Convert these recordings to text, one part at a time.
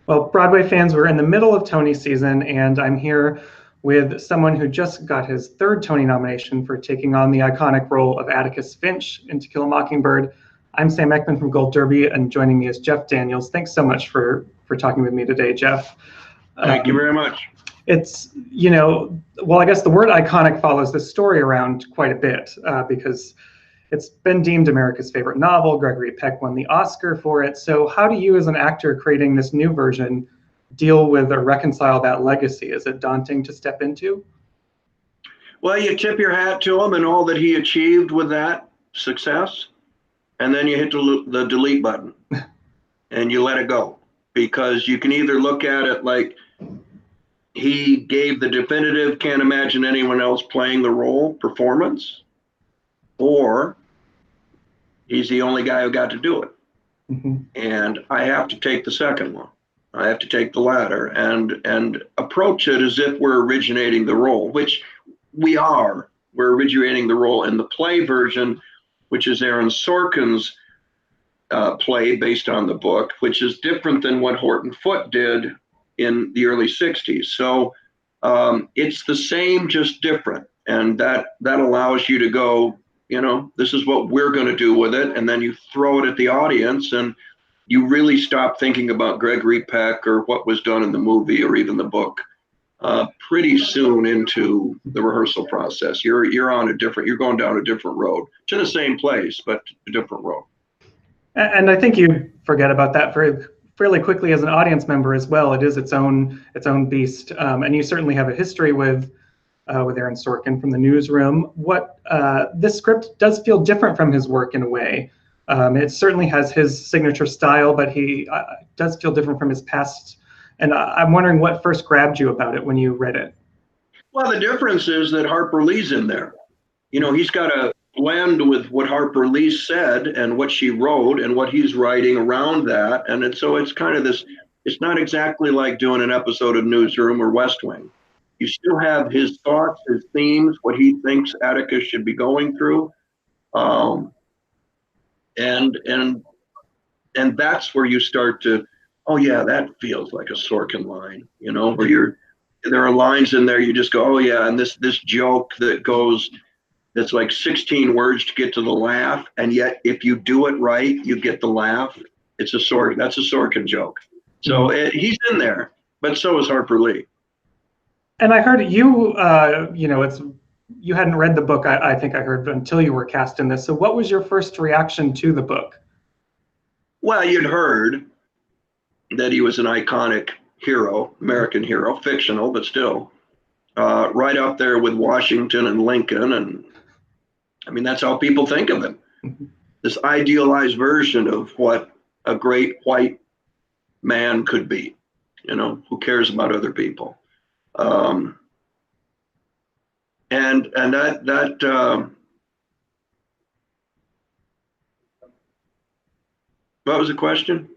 Well, Broadway fans, we're in the middle of Tony season, and I'm here with someone who just got his third Tony nomination for taking on the iconic role of Atticus Finch in To Kill a Mockingbird. I'm Sam Eckmann from Gold Derby, and joining me is Jeff Daniels. Thanks so much for talking with me today, Jeff. Thank you very much. It's, well, I guess the word iconic follows this story around quite a bit because it's been deemed America's favorite novel. Gregory Peck won the Oscar for it. So how do you, as an actor creating this new version, deal with or reconcile that legacy? Is it daunting to step into? Well, you tip your hat to him and all that he achieved with that success, and then you hit the delete button and you let it go. Because you can either look at it like he gave the definitive, can't imagine anyone else playing the role performance, or he's the only guy who got to do it. Mm-hmm. And I have to take the second one. I have to take the latter and approach it as if we're originating the role, which we are. We're originating the role in the play version, which is Aaron Sorkin's play based on the book, which is different than what Horton Foote did in the early 60s. So it's the same, just different. And that allows you to go, this is what we're going to do with it. And then you throw it at the audience and you really stop thinking about Gregory Peck or what was done in the movie or even the book pretty soon into the rehearsal process. You're going down a different road to the same place, but a different road. And I think you forget about that fairly quickly as an audience member as well. It is its own beast. And you certainly have a history with Aaron Sorkin from the newsroom. This script does feel different from his work in a way. It certainly has his signature style, but he does feel different from his past. And I'm wondering what first grabbed you about it when you read it. Well, the difference is that Harper Lee's in there. He's got a blend with what Harper Lee said and what she wrote and what he's writing around that. And so it's kind of this, it's not exactly like doing an episode of Newsroom or West Wing. You still have his thoughts, his themes, what he thinks Atticus should be going through. And that's where you start to, oh yeah, that feels like a Sorkin line, where there are lines in there you just go, oh yeah, and this joke that's like 16 words to get to the laugh, and yet if you do it right, you get the laugh. That's a Sorkin joke. So he's in there, but so is Harper Lee. And I heard you, you hadn't read the book, I think I heard, until you were cast in this. So what was your first reaction to the book? Well, you'd heard that he was an iconic hero, American hero, fictional, but still, right up there with Washington and Lincoln. And I mean, that's how people think of him. Mm-hmm. This idealized version of what a great white man could be, who cares about other people. And that what was the question?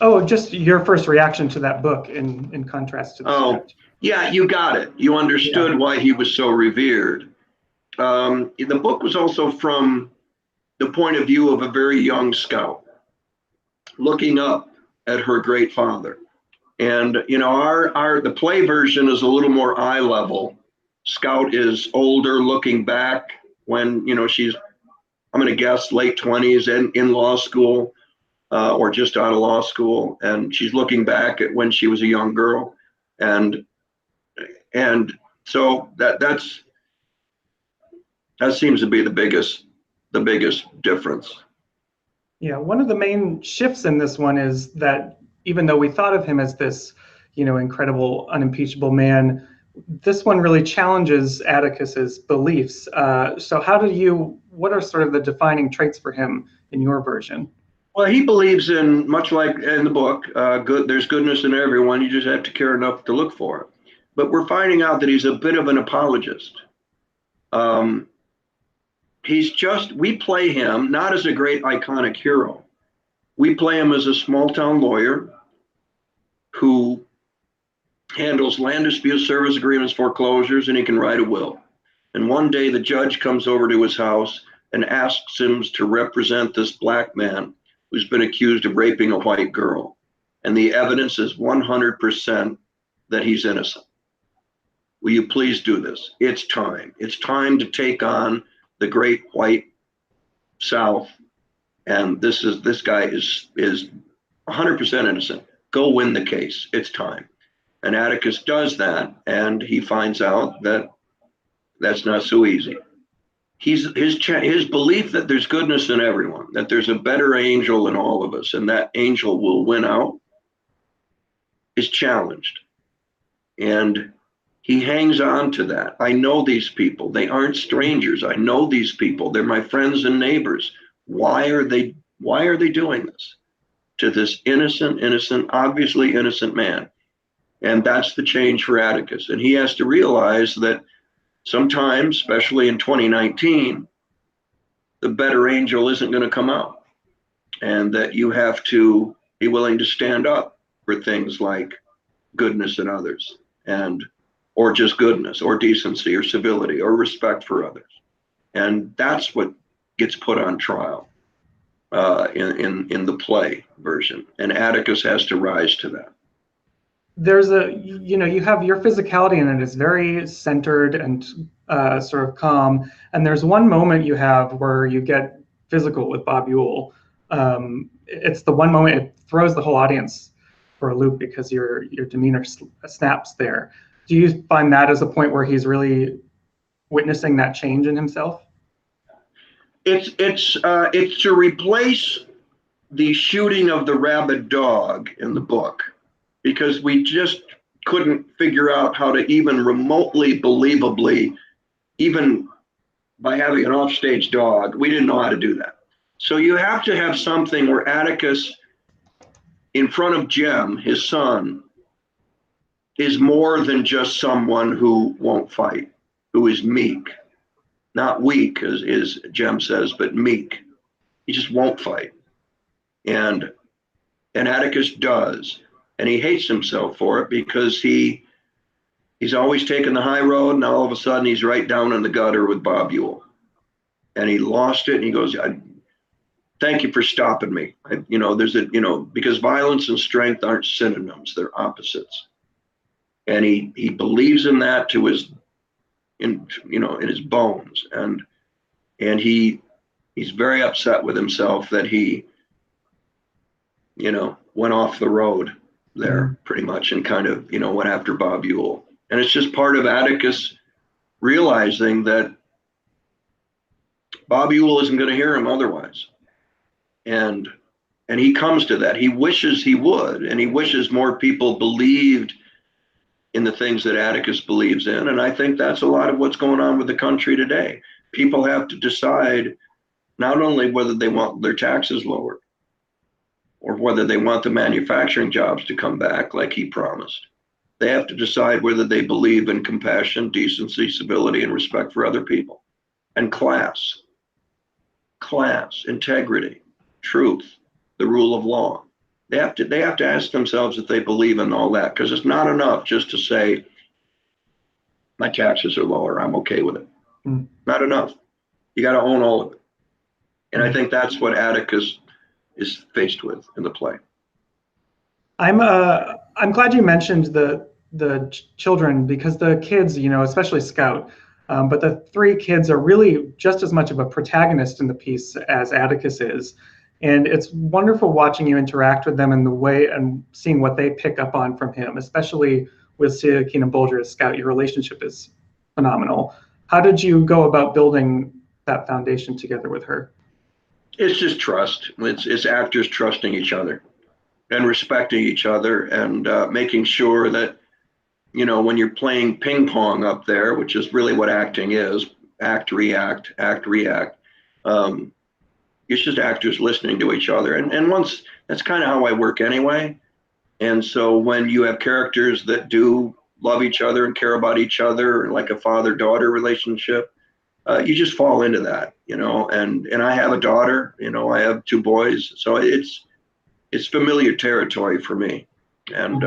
Oh, just your first reaction to that book in contrast to the script. Yeah, you got it. You understood why he was so revered. The book was also from the point of view of a very young scout looking up at her great father. And, the play version is a little more eye level. Scout is older, looking back when, she's, I'm going to guess, late 20s and in law school or just out of law school. And she's looking back at when she was a young girl. And so that seems to be the biggest difference. Yeah, one of the main shifts in this one is that even though we thought of him as this, incredible, unimpeachable man, this one really challenges Atticus's beliefs. So what are sort of the defining traits for him in your version? Well, he believes in, much like in the book, there's goodness in everyone. You just have to care enough to look for it. But we're finding out that he's a bit of an apologist. We play him not as a great iconic hero. We play him as a small town lawyer who handles land dispute service agreements, foreclosures, and he can write a will. And one day the judge comes over to his house and asks him to represent this black man who's been accused of raping a white girl. and the evidence is 100% that he's innocent. Will you please do this? It's time. It's time to take on the great white South. And this guy is 100% innocent. Go win the case. It's time. And Atticus does that, and he finds out that that's not so easy. His belief that there's goodness in everyone, that there's a better angel in all of us, and that angel will win out, is challenged. And he hangs on to that. I know these people. They aren't strangers. I know these people. They're my friends and neighbors. Why are they doing this to this innocent, obviously innocent man? And that's the change for Atticus. And he has to realize that sometimes, especially in 2019, the better angel isn't going to come out, and that you have to be willing to stand up for things like goodness in others, or just goodness, or decency, or civility, or respect for others. And that's what gets put on trial in the play version. And Atticus has to rise to that. There's you have your physicality in it is very centered and sort of calm. And there's one moment you have where you get physical with Bob Ewell. It's the one moment it throws the whole audience for a loop because your demeanor snaps there. Do you find that as a point where he's really witnessing that change in himself? It's to replace the shooting of the rabid dog in the book, because we just couldn't figure out how to even remotely believably, even by having an offstage dog, we didn't know how to do that. So you have to have something where Atticus, in front of Jem, his son, is more than just someone who won't fight, who is meek. Not weak, as Jem says, but meek. He just won't fight. And Atticus does. And he hates himself for it, because he's always taken the high road, and all of a sudden he's right down in the gutter with Bob Ewell. And he lost it, and he goes, thank you for stopping me. Because violence and strength aren't synonyms, they're opposites. And he believes in that to in his bones. And he's very upset with himself that he, went off the road there pretty much, and kind of, went after Bob Ewell. And it's just part of Atticus realizing that Bob Ewell isn't going to hear him otherwise. And he comes to that. He wishes he would, and he wishes more people believed in the things that Atticus believes in. And I think that's a lot of what's going on with the country today. People have to decide not only whether they want their taxes lowered, or whether they want the manufacturing jobs to come back like he promised. They have to decide whether they believe in compassion, decency, civility, and respect for other people. And class, integrity, truth, the rule of law. They have to ask themselves if they believe in all that, because it's not enough just to say, my taxes are lower, I'm okay with it. Not enough. You got to own all of it. And I think that's what Atticus is faced with in the play. I'm glad you mentioned the children, because the kids, especially Scout, but the three kids are really just as much of a protagonist in the piece as Atticus is. And it's wonderful watching you interact with them in the way and seeing what they pick up on from him, especially with Celia Keenan Bolger as Scout. Your relationship is phenomenal. How did you go about building that foundation together with her? It's just trust. It's actors trusting each other and respecting each other, and making sure that, when you're playing ping pong up there, which is really what acting is, act, react, it's just actors listening to each other. And once, that's kind of how I work anyway. And so when you have characters that do love each other and care about each other, like a father-daughter relationship, you just fall into that, and I have a daughter, I have two boys. So it's familiar territory for me. And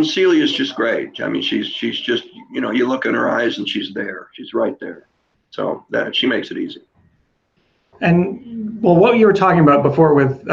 Celia's just great. I mean, she's just, you look in her eyes and she's there. She's right there. So that she makes it easy. And well, what you were talking about before with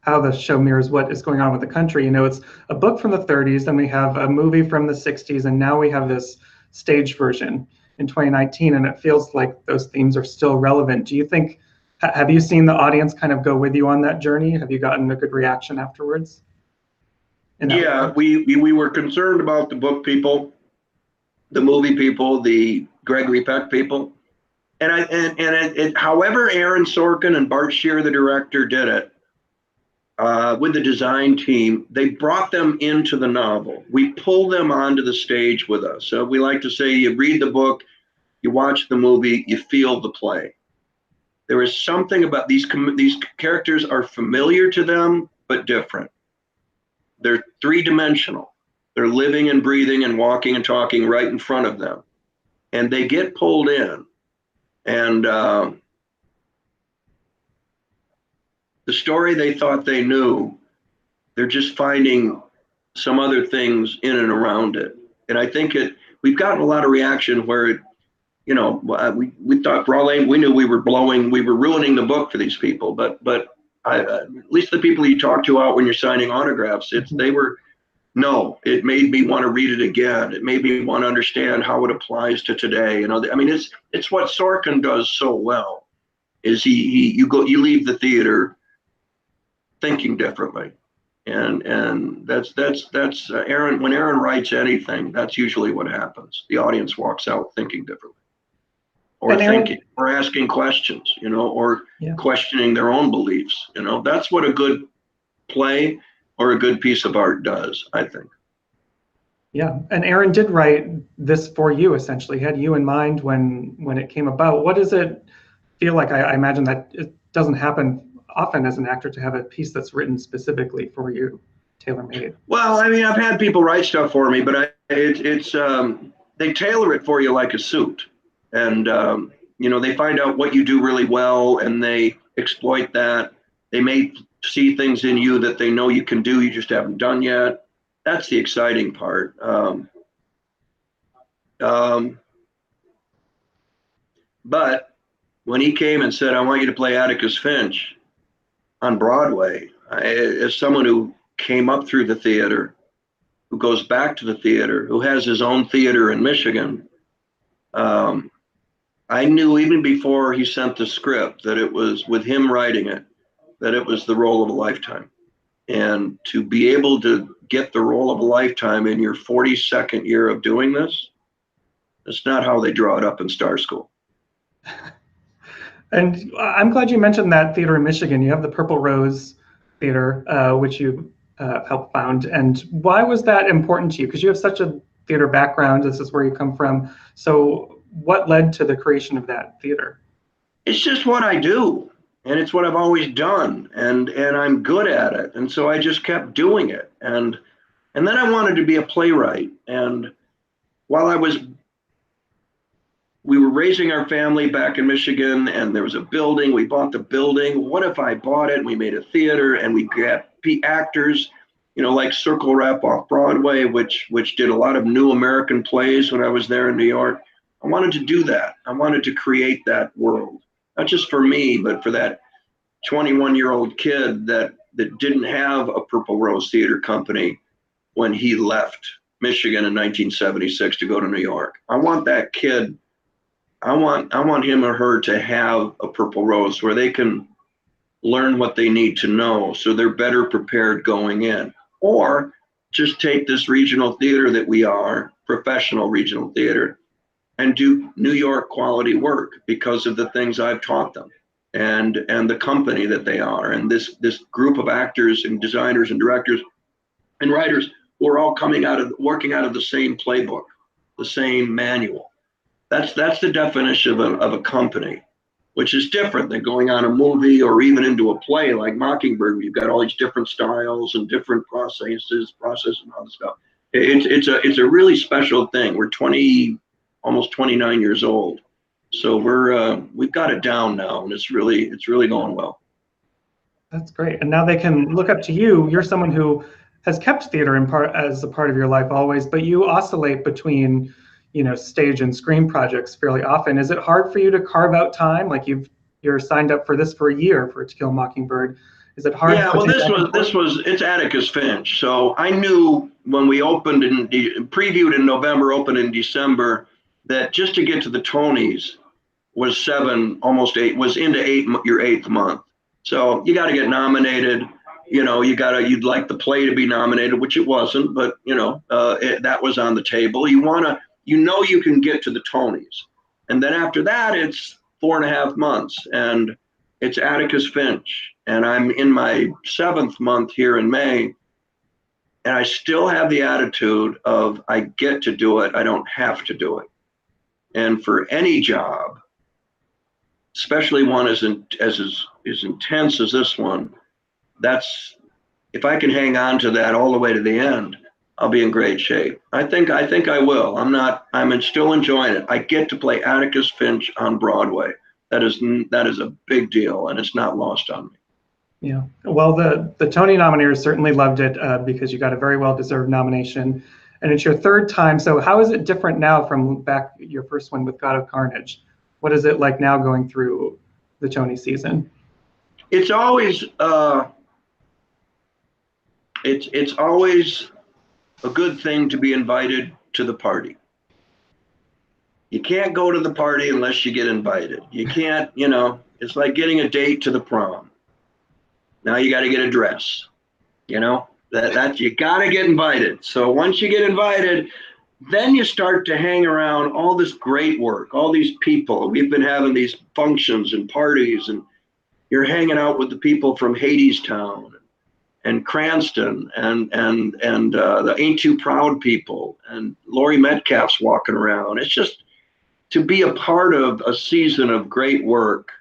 how the show mirrors what is going on with the country. It's a book from the 30s, then we have a movie from the 60s, and now we have this stage version in 2019, and it feels like those themes are still relevant. Do you think, have you seen the audience kind of go with you on that journey? Have you gotten a good reaction afterwards? Yeah, we were concerned about the book people, the movie people, the Gregory Peck people. However Aaron Sorkin and Bart Shear, the director, did it with the design team, they brought them into the novel. We pull them onto the stage with us. So we like to say, you read the book, you watch the movie, you feel the play. There is something about these characters are familiar to them, but different. They're three-dimensional. They're living and breathing and walking and talking right in front of them. And they get pulled in. And the story they thought they knew, they're just finding some other things in and around it. And I think we've gotten a lot of reaction where, we thought Broadway, we knew we were ruining the book for these people. But at least the people you talk to out when you're signing autographs, it made me want to read it again. It made me want to understand how it applies to today. It's what Sorkin does so well, is you leave the theater thinking differently. And that's Aaron. When Aaron writes anything, that's usually what happens. The audience walks out thinking differently, or thinking, or asking questions, or questioning their own beliefs. That's what a good play or a good piece of art does, I think. Yeah, and Aaron did write this for you, essentially. He had you in mind when it came about. What does it feel like? I imagine that it doesn't happen often as an actor to have a piece that's written specifically for you, tailor-made. Well, I've had people write stuff for me, but they tailor it for you like a suit. And, they find out what you do really well, and they exploit that. They may see things in you that they know you can do, you just haven't done yet. That's the exciting part. But when he came and said, I want you to play Atticus Finch on Broadway, as someone who came up through the theater, who goes back to the theater, who has his own theater in Michigan, I knew even before he sent the script that it was, with him writing it, that it was the role of a lifetime. And to be able to get the role of a lifetime in your 42nd year of doing this, that's not how they draw it up in Star School. And I'm glad you mentioned that theater in Michigan. You have the Purple Rose Theater, which you helped found. And why was that important to you? Because you have such a theater background. This is where you come from. So what led to the creation of that theater? It's just what I do. And it's what I've always done. And I'm good at it. And so I just kept doing it. And then I wanted to be a playwright. And while we were raising our family back in Michigan, and there was a building. We bought the building. What if I bought it and we made a theater and we got actors, like Circle Rep off Broadway, which did a lot of new American plays when I was there in New York. I wanted to do that. I wanted to create that world, not just for me, but for that 21-year-old kid that didn't have a Purple Rose Theater Company when he left Michigan in 1976 to go to New York. I want that kid. I want him or her to have a Purple Rose where they can learn what they need to know so they're better prepared going in. Or just take this regional theater that we are, professional regional theater, and do New York quality work because of the things I've taught them and the company that they are, and this group of actors and designers and directors and writers who are all working out of the same playbook, the same manual. That's the definition of a company, which is different than going on a movie or even into a play like Mockingbird, where you've got all these different styles and different processes and all this stuff. It's a really special thing. We're almost 29 years old, so we've got it down now, and it's really going well. That's great. And now they can look up to you. You're someone who has kept theater as a part of your life always, but you oscillate between stage and screen projects fairly often. Is it hard for you to carve out time? Like you're signed up for this for a year for To Kill a Mockingbird, Is it hard? Yeah, well, it's Atticus Finch. So I knew when we opened previewed in November, opened in December, that just to get to the Tonys was almost eight, was into your eighth month. So you got to get nominated. You'd like the play to be nominated, which it wasn't, but that was on the table. You can get to the Tonys. And then after that, it's 4.5 months, and it's Atticus Finch. And I'm in my 7th month here in May, and I still have the attitude of I get to do it, I don't have to do it. And for any job, especially one as intense as this one, if I can hang on to that all the way to the end, I'll be in great shape. I think I will. I'm still enjoying it. I get to play Atticus Finch on Broadway. That is a big deal, and it's not lost on me. Yeah. Well, the Tony nominators certainly loved it because you got a very well-deserved nomination, and it's your 3rd time. So how is it different now from back your first one with God of Carnage? What is it like now going through the Tony season? It's always it's always a good thing to be invited to the party. You can't go to the party unless you get invited. You can't, it's like getting a date to the prom. Now you got to get a dress, that you got to get invited. So once you get invited, then you start to hang around all this great work, all these people. We've been having these functions and parties, and you're hanging out with the people from Hadestown and Cranston and the Ain't Too Proud people, and Laurie Metcalf's walking around. It's just to be a part of a season of great work.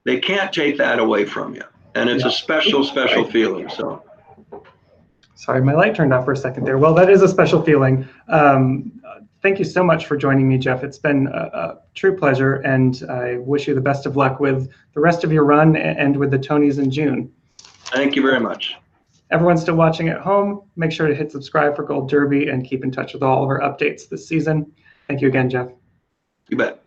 They can't take that away from you, and it's a special feeling. So, sorry, my light turned off for a second there. Well, that is a special feeling. Thank you so much for joining me, Jeff. It's been a true pleasure, and I wish you the best of luck with the rest of your run and with the Tonys in June. Thank you very much. Everyone still watching at home, make sure to hit subscribe for Gold Derby and keep in touch with all of our updates this season. Thank you again, Jeff. You bet.